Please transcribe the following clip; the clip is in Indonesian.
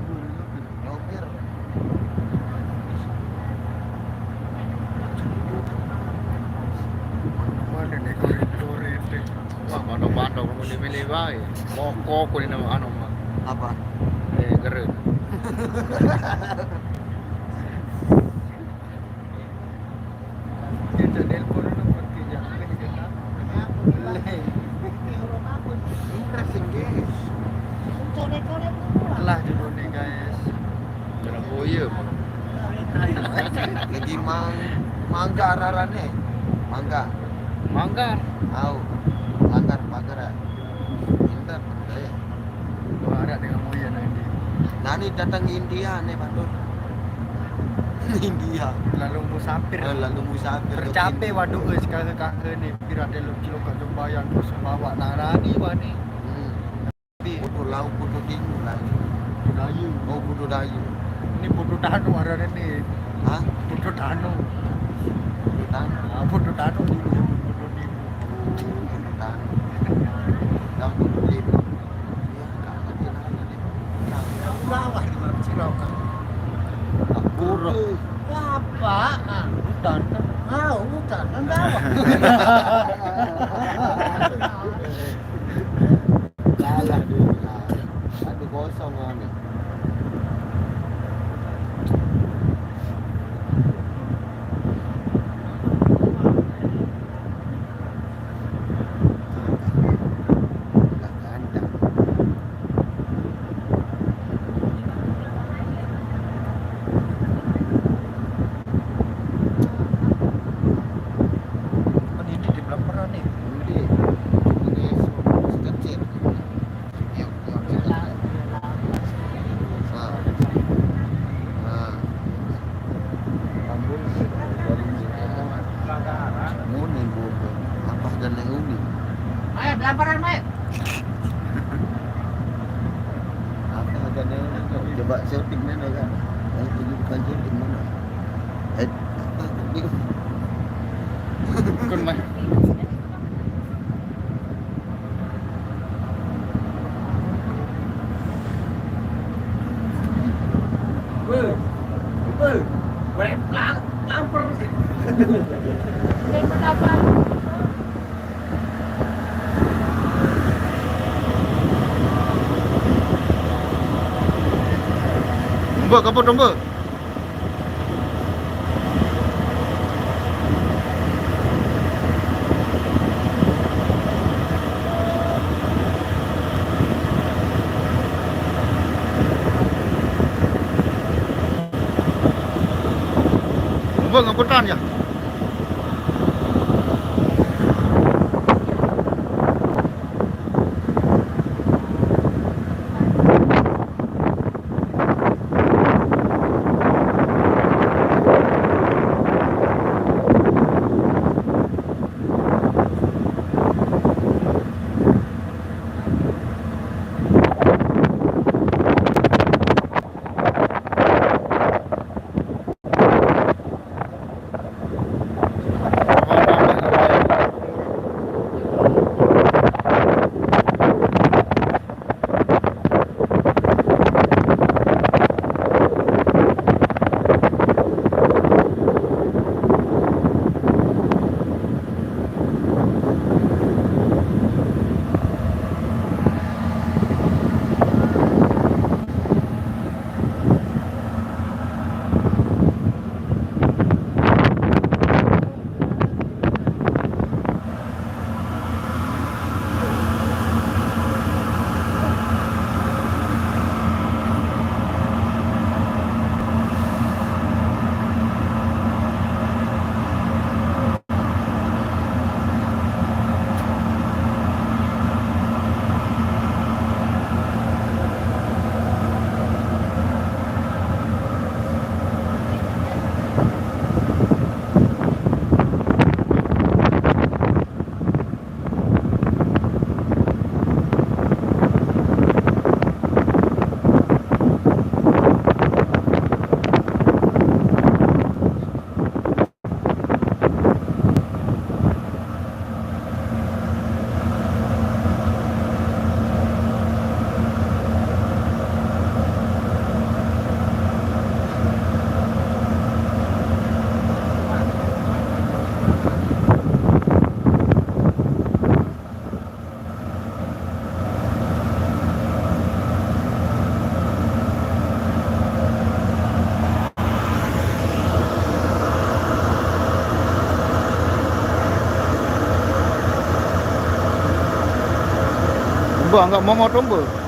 Nyopir. Mana nih koridor itu? Wah, mana-mana kamu milih-milih baik. Pokok aku ini nama anu mah. Apa? Keren. Kita nelpon dulu pergi jangan kita. Interesting guys. Telah dulu nih guys. Jangan boye mana. Lagi mangga ararane. Mangga. Manggar. Tahu. Langgar pagar. Pintar saya. Tuh ada dengan boye nanti. Nani datang India nih Bandung. India. Lalu musafir. Lalu musafir. Tercapai waduh sekarang kakek nih pirate lu kilo kat bayang terus bawa narani wani. Putu laut, putu tinggi lah. Dayu. Oh, putu dayu. Ini putu tanu ada nih. Hah? Putu tanu. Putu tanu. Putu tanu dulu. Putu dulu. Putu tanu. Dan putu lima. Ya, kakak dia nanya nih. Bawah di mana Cilokak. Putu. Apa? Hutan. Hutan kan bawah. Kalah dia. Aduh kosong nih. Ayo, laparan, Mek. Apa ada nih? Coba setting mana kan? Itu bukan setting mana? Apa ini? Kun mah. Lampar. Ini apa? Mbak, kapot dong, Mbak. Mbak, ngaputan ya? Mbak enggak mau motong, Bu.